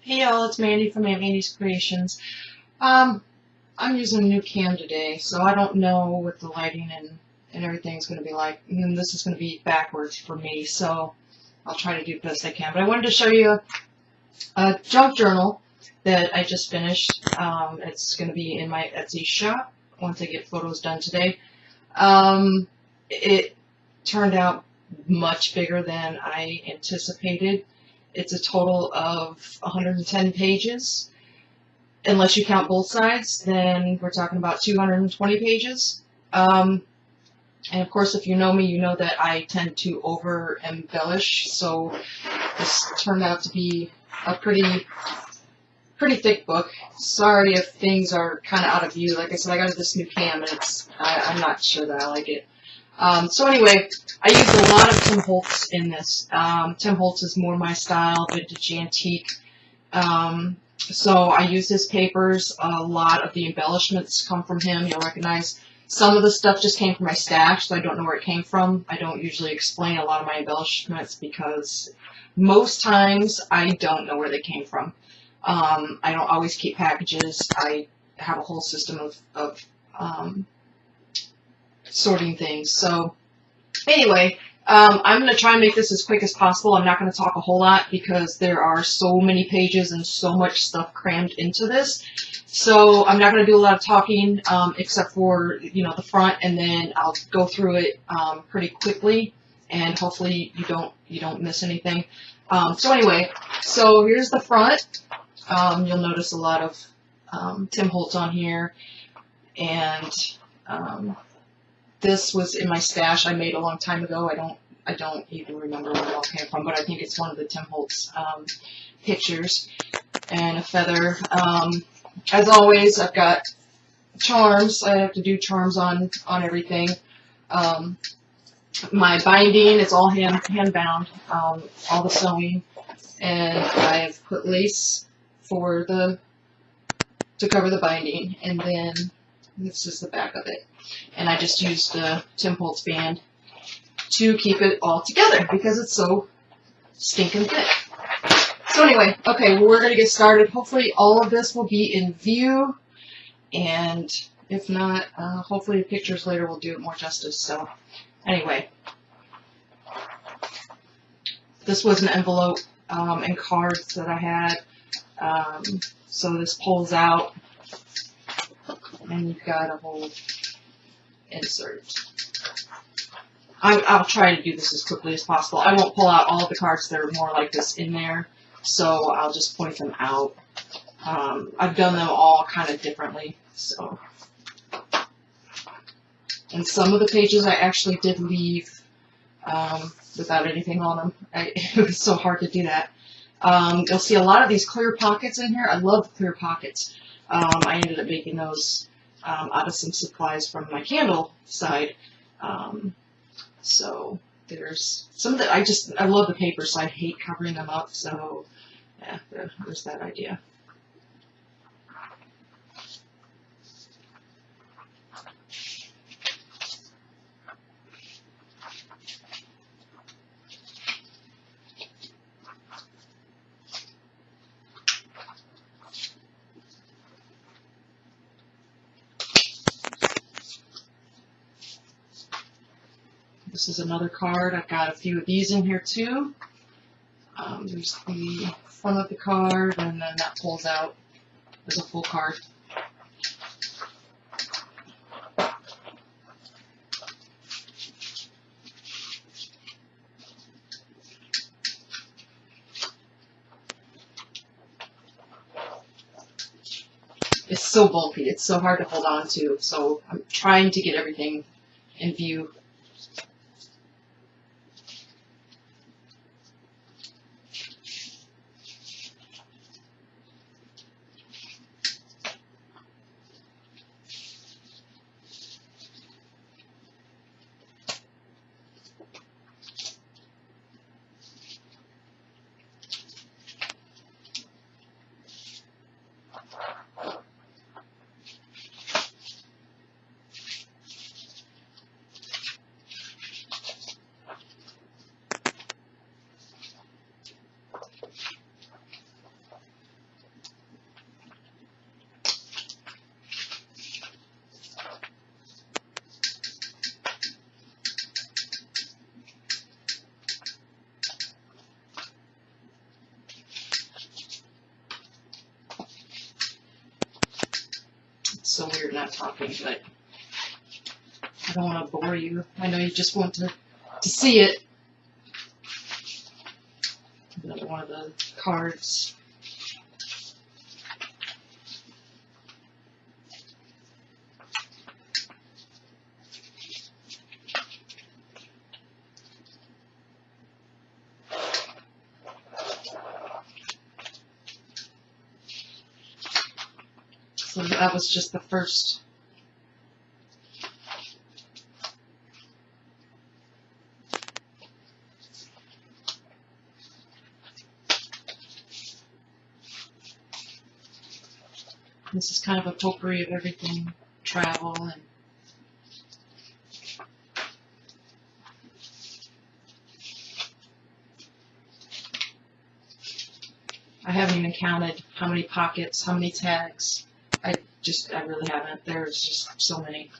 Hey y'all, it's Mandy from Mannys Creations. I'm using a new cam today, so I don't know what the lighting and everything's going to be like. And this is going to be backwards for me, so I'll try to do the best I can. But I wanted to show you a junk journal that I just finished. It's going to be in my Etsy shop once I get photos done today. It turned out much bigger than I anticipated. It's a total of 110 pages. Unless you count both sides, then we're talking about 220 pages. And of course, if you know me, you know that I tend to over embellish. So this turned out to be a pretty thick book. Sorry if things are kind of out of view. Like I said, I got this new cam, and I'm not sure that I like it. So anyway, I used a lot of Tim Holtz in this. Tim Holtz is more my style, vintage antique. So I use his papers. A lot of the embellishments come from him. You'll recognize some of the stuff just came from my stash, so I don't know where it came from. I don't usually explain a lot of my embellishments because most times I don't know where they came from. I don't always keep packages. I have a whole system of sorting things. So anyway, I'm going to try and make this as quick as possible. I'm not going to talk a whole lot because there are so many pages and so much stuff crammed into this. So I'm not going to do a lot of talking except for, you know, the front, and then I'll go through it pretty quickly, and hopefully you don't miss anything. So anyway, so here's the front. You'll notice a lot of Tim Holtz on here, and this was in my stash I made a long time ago. I don't even remember where it all came from, but I think it's one of the Tim Holtz pictures. And a feather. As always, I've got charms. I have to do charms on everything. My binding is all hand bound, all the sewing, and I've put lace to cover the binding, and then this is the back of it. And I just used the Tim Holtz band to keep it all together because it's so stinking thick. So anyway, okay, well, we're going to get started. Hopefully all of this will be in view, and if not, hopefully the pictures later will do it more justice. So anyway, this was an envelope and cards that I had. So this pulls out, and you've got a whole insert. I'll try to do this as quickly as possible. I won't pull out all of the cards that are more like this in there, so I'll just point them out. I've done them all kind of differently, so. And some of the pages I actually did leave without anything on them. It was so hard to do that. You'll see a lot of these clear pockets in here. I love clear pockets. I ended up making those out of some supplies from my candle side. So there's some that I love the paper, so I hate covering them up. So yeah, there's that idea. This is another card. I've got a few of these in here too. There's the front of the card, and then that pulls out as a full card. It's so bulky. It's so hard to hold on to. So I'm trying to get everything in view. of talking, but I don't want to bore you. I know you just want to see it. Another one of the cards. So that was just the first. This is kind of a potpourri of everything, travel and I haven't even counted how many pockets, how many tags. I really haven't. There's just so many.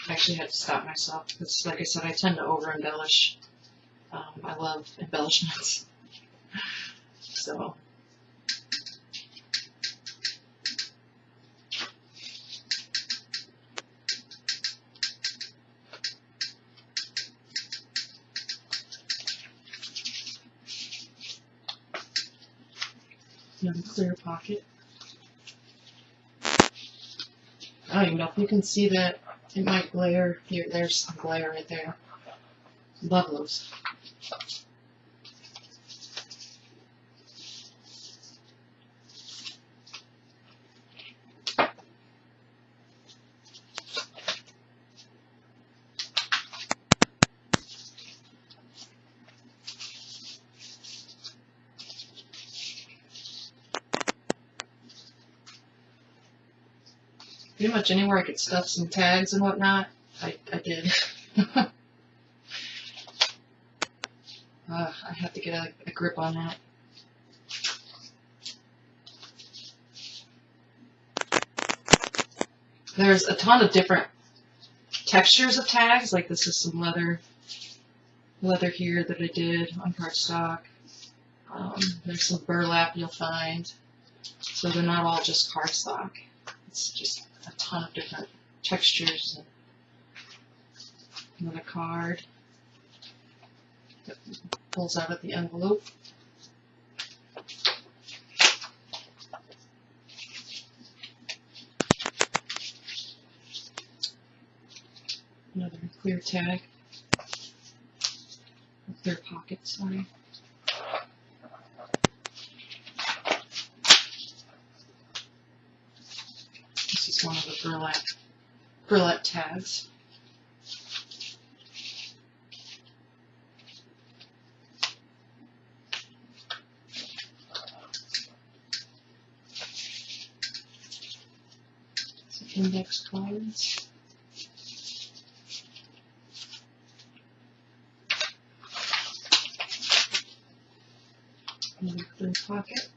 I actually had to stop myself because, like I said, I tend to over-embellish. I love embellishments. So. Another clear pocket. I don't even know if you can see that. It might glare. Here, there's some glare right there. Love those. Pretty much anywhere I could stuff some tags and whatnot, I did. I have to get a grip on that. There's a ton of different textures of tags, like this is some leather here that I did on cardstock. There's some burlap you'll find, so they're not all just cardstock. It's just a ton of different textures. Another card that pulls out of the envelope. Another clear tag. A clear pocket, sorry. This is one of the burlap tags. Some index cards. Another clear pocket.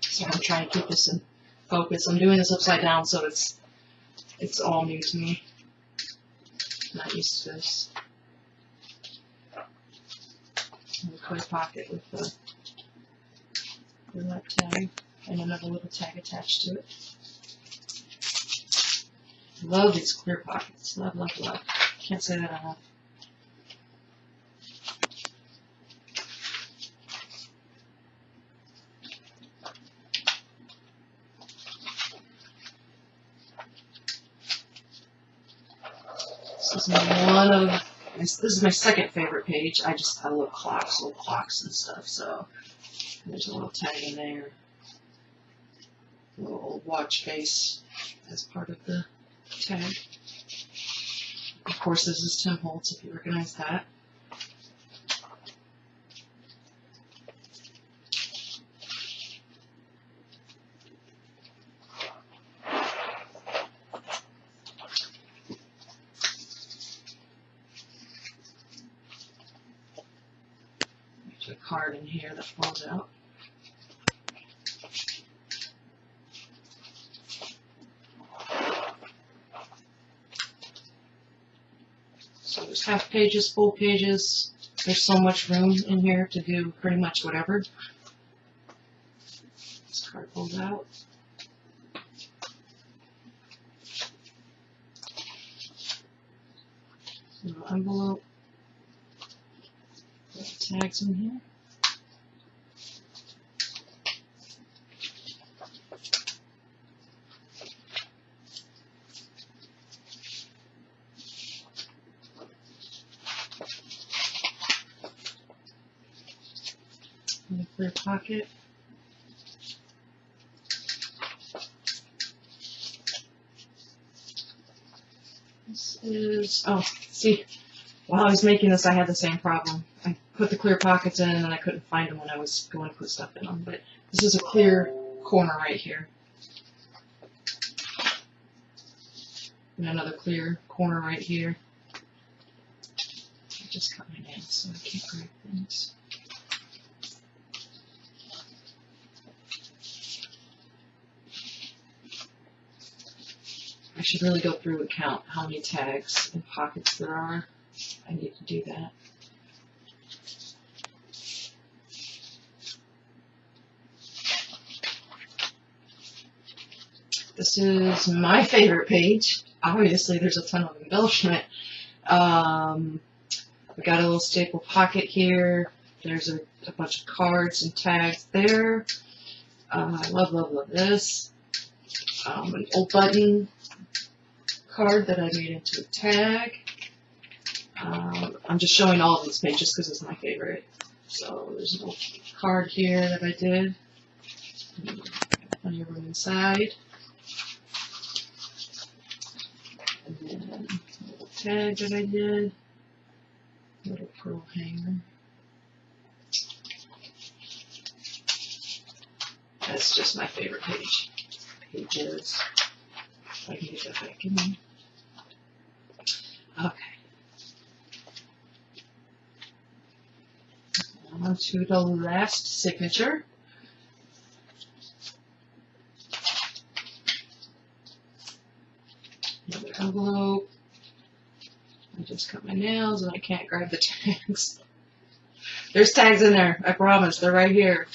So I'm trying to keep this in focus. I'm doing this upside down, so it's all new to me. I'm not used to this. Another clear pocket with the burlap tag and another little tag attached to it. Love these clear pockets. Love, love, love. Can't say that enough. This is my second favorite page. I love clocks, little clocks and stuff. So there's a little tag in there. A little old watch face as part of the tag. Of course, this is Tim Holtz, if you recognize that. There's a card in here that falls out. So there's half pages, full pages. There's so much room in here to do pretty much whatever. This card pulls out. Little envelope. Little tags in here. In a clear pocket. This is, oh, see, while I was making this, I had the same problem. I put the clear pockets in and I couldn't find them when I was going to put stuff in them. But this is a clear corner right here. And another clear corner right here. I just cut my nails so I can't grab things. I should really go through and count how many tags and pockets there are. I need to do that. This is my favorite page. Obviously, there's a ton of embellishment. We got a little staple pocket here. There's a bunch of cards and tags there. I love, love, love this. An old button card that I made into a tag. I'm just showing all of these pages because it's my favorite. So there's a little card here that I did. Plenty of room inside. And then a little tag that I did. A little pearl hanger. That's just my favorite page. Pages. If I can get that back in there. Okay. On to the last signature. Another envelope. I just cut my nails and I can't grab the tags. There's tags in there, I promise. They're right here.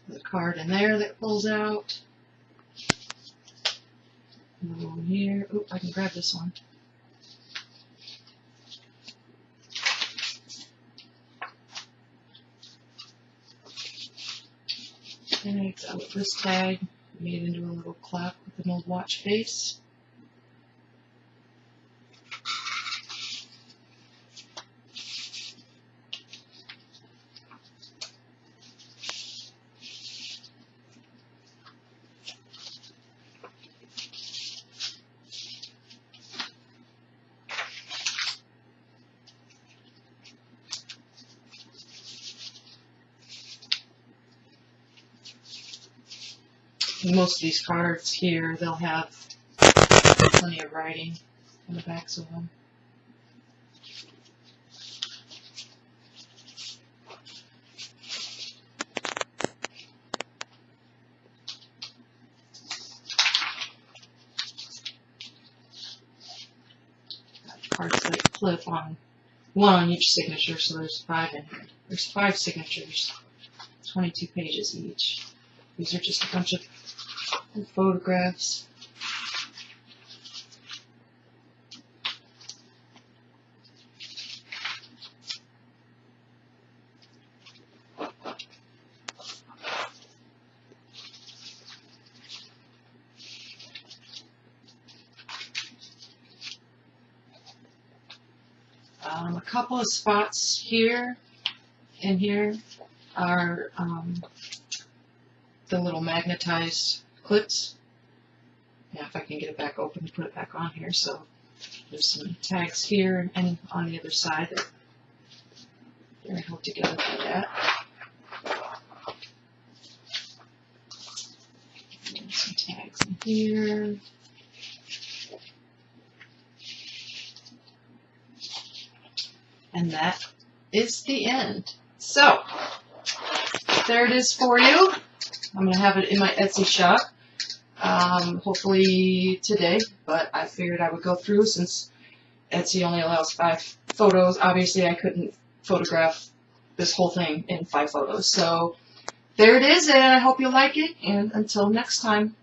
The card in there that pulls out. Another one here. Oh, I can grab this one. Tags out with this tag, made into a little clock with an old watch face. Most of these cards here, they'll have plenty of writing on the backs of them. Got cards that flip on one on each signature, so there's 5 in here. There's 5 signatures, 22 pages each. These are just a bunch of photographs. A couple of spots here and here are the little magnetized clips. Yeah, if I can get it back open to put it back on here. So there's some tags here and on the other side that they're held together like that. And some tags in here. And that is the end. So, there it is for you. I'm going to have it in my Etsy shop, hopefully today, but I figured I would go through since Etsy only allows 5 photos. Obviously, I couldn't photograph this whole thing in 5 photos. So, there it is, and I hope you like it, and until next time.